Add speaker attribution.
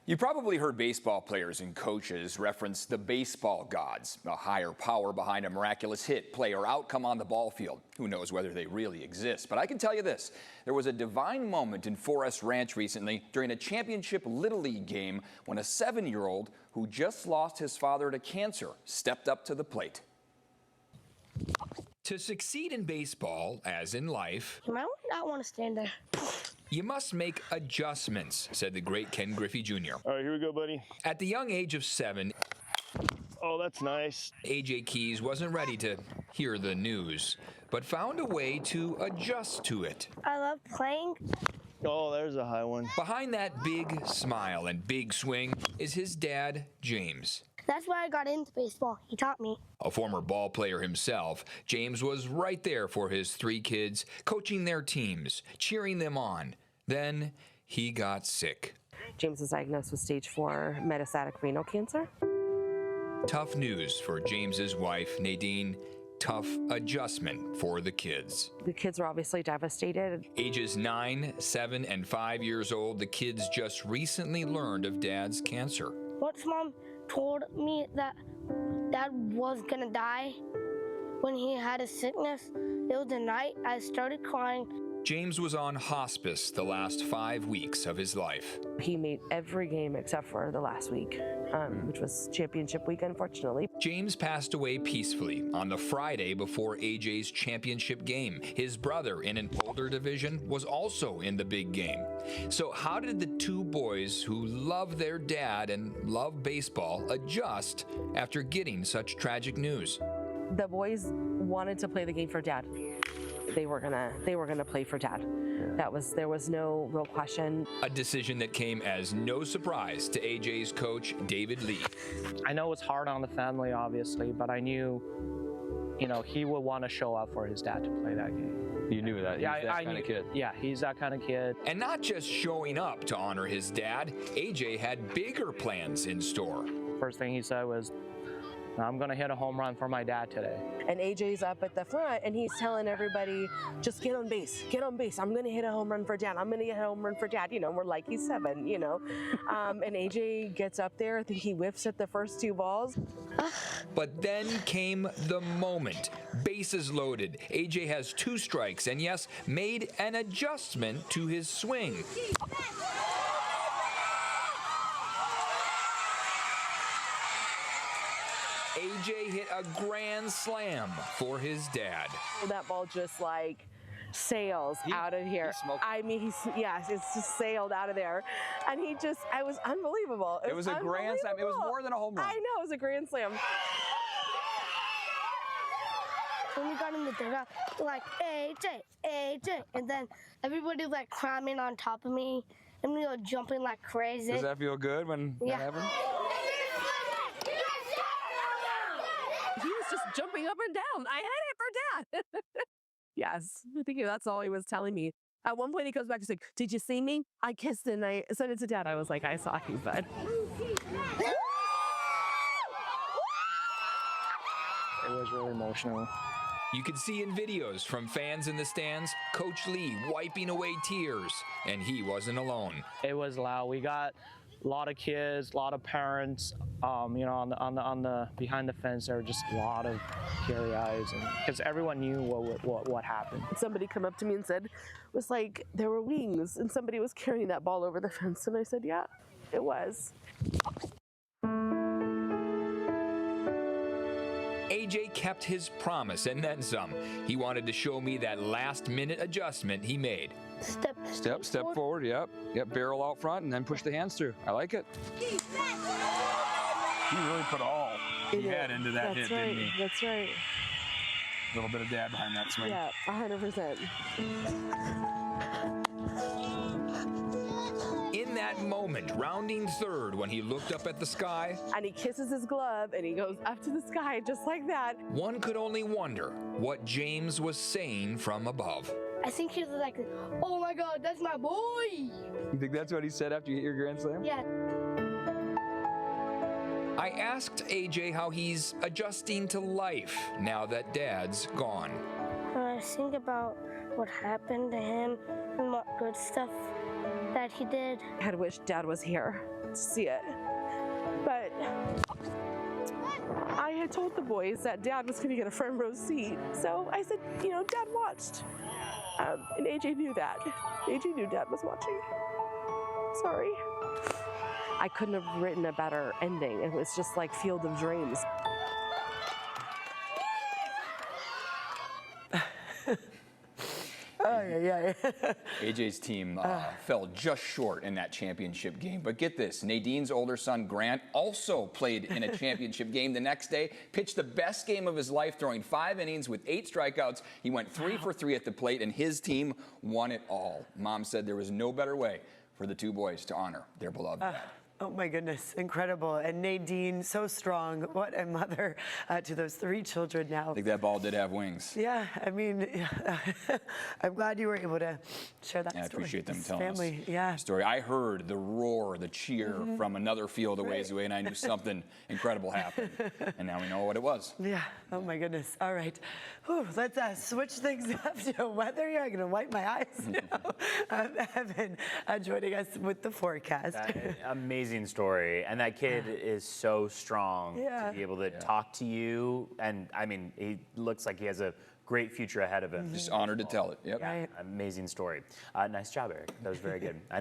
Speaker 1: You probably heard baseball players and coaches reference the baseball gods, a higher power behind a miraculous hit, play, or outcome on the ball field. Who knows whether they really exist? But I can tell you this, there was a divine moment in Forest Ranch recently during a championship Little League game when a 7-year-old who just lost his father to cancer stepped up to the plate. To succeed in baseball, as in life,
Speaker 2: You might not want to stand there.
Speaker 1: you must make adjustments, said the great Ken Griffey Jr.
Speaker 3: All right, here we go, buddy.
Speaker 1: At the young age of 7,
Speaker 3: Oh, that's nice.
Speaker 1: A.J. Keyes wasn't ready to hear the news, but found a way to adjust to it.
Speaker 2: I love playing.
Speaker 3: Oh, there's a high one.
Speaker 1: Behind that big smile and big swing is his dad, James.
Speaker 2: That's why I got into baseball. He taught me.
Speaker 1: A former ball player himself, James was right there for his 3 kids, coaching their teams, cheering them on. Then he got sick.
Speaker 4: James was diagnosed with stage 4 metastatic renal cancer.
Speaker 1: Tough news for James's wife, Nadine. Tough adjustment for the kids.
Speaker 4: The kids were obviously devastated.
Speaker 1: Ages 9, 7, and 5 years old, the kids just recently learned of Dad's cancer.
Speaker 2: Once Mom told me that Dad was gonna die when he had a sickness, it was the night I started crying.
Speaker 1: James was on hospice the last 5 weeks of his life.
Speaker 4: He made every game except for the last week, which was championship week, unfortunately.
Speaker 1: James passed away peacefully on the Friday before AJ's championship game. His brother in an older division was also in the big game. So how did the 2 boys who love their dad and love baseball adjust after getting such tragic news?
Speaker 4: The boys wanted to play the game for Dad. They were gonna play for Dad. There was no real question.
Speaker 1: A decision that came as no surprise to AJ's coach, David Lee.
Speaker 5: I know it's hard on the family, obviously, but I knew, he would want to show up for his dad to play that game.
Speaker 6: You knew that?
Speaker 5: Yeah,
Speaker 6: He's that kind of kid.
Speaker 5: Yeah, he's that kind of kid.
Speaker 1: And not just showing up to honor his dad, AJ had bigger plans in store.
Speaker 5: First thing he said was, I'm going to hit a home run for my dad today.
Speaker 4: And AJ's up at the front and he's telling everybody, just get on base, get on base. I'm gonna hit a home run for Dad. I'm gonna hit a home run for Dad. We're like, he's 7, and AJ gets up there. I think he whiffs at the first 2 balls.
Speaker 1: But then came the moment. Bases loaded. AJ has 2 strikes and yes, made an adjustment to his swing. AJ hit a grand slam for his dad.
Speaker 4: That ball just sails out of here. I mean, it's just sailed out of there. And it was unbelievable.
Speaker 6: It was a grand slam. It was more than a home run.
Speaker 4: I know, it was a grand slam.
Speaker 2: When we got in the dugout, like, AJ, AJ. And then everybody was climbing on top of me. And we were jumping like crazy.
Speaker 6: Does that feel good when that happens?
Speaker 7: He was just jumping up and down. I hit it for Dad. Yes, I think that's all he was telling me. At one point, he comes back and said, "Did you see me? I kissed and I sent it to Dad." I was like, "I saw you, bud."
Speaker 5: It was really emotional.
Speaker 1: You could see in videos from fans in the stands, Coach Lee wiping away tears, and he wasn't alone.
Speaker 5: It was loud. We got a lot of kids, a lot of parents. On the behind the fence, there were just a lot of teary eyes, because everyone knew what happened.
Speaker 4: Somebody come up to me and said, it was like there were wings, and somebody was carrying that ball over the fence, and I said, yeah, it was.
Speaker 1: AJ kept his promise and then some. He wanted to show me that last-minute adjustment he made.
Speaker 6: Step forward, yep, barrel out front, and then push the hands through. I like it.
Speaker 3: He really put all he had into that hit, didn't he?
Speaker 4: That's right.
Speaker 3: A little bit of dad behind that swing.
Speaker 4: Yeah, 100%.
Speaker 1: In that moment, rounding third, when he looked up at the sky,
Speaker 4: and he kisses his glove and he goes up to the sky just like that.
Speaker 1: One could only wonder what James was saying from above.
Speaker 2: I think he was like, "Oh my God, that's my boy."
Speaker 6: You think that's what he said after you hit your grand slam?
Speaker 2: Yeah.
Speaker 1: I asked AJ how he's adjusting to life now that Dad's gone.
Speaker 2: I think about what happened to him and what good stuff that he did.
Speaker 4: I had wished Dad was here. to see it. But I had told the boys that Dad was going to get a front row seat. So I said, you know, Dad watched. And AJ knew that. AJ knew Dad was watching. Sorry. I couldn't have written a better ending. It was just like Field of Dreams.
Speaker 1: AJ's team fell just short in that championship game. But get this, Nadine's older son, Grant, also played in a championship game the next day, pitched the best game of his life, throwing 5 innings with 8 strikeouts. He went 3 for 3 at the plate, and his team won it all. Mom said there was no better way for the 2 boys to honor their beloved dad.
Speaker 8: Oh my goodness, incredible. And Nadine, so strong. What a mother to those 3 children now.
Speaker 1: I think that ball did have wings.
Speaker 8: Yeah, I mean, I'm glad you were able to share that
Speaker 1: Yeah, I
Speaker 8: story.
Speaker 1: appreciate them
Speaker 8: This
Speaker 1: telling
Speaker 8: family.
Speaker 1: us
Speaker 8: Yeah.
Speaker 1: the story. I heard the roar, the cheer from another field a ways away, and I knew something incredible happened. And now we know what it was.
Speaker 8: Yeah. Oh my goodness. All right. Whew, let's switch things up to weather here. I'm going to wipe my eyes now. Evan joining us with the forecast.
Speaker 9: Amazing story, and that kid is so strong
Speaker 8: Yeah.
Speaker 9: to be able to talk to you, and I mean, he looks like he has a great future ahead of him.
Speaker 1: Just honored to tell it. Yep.
Speaker 8: Right.
Speaker 9: Amazing story. Nice job, Eric. That was very good. I know.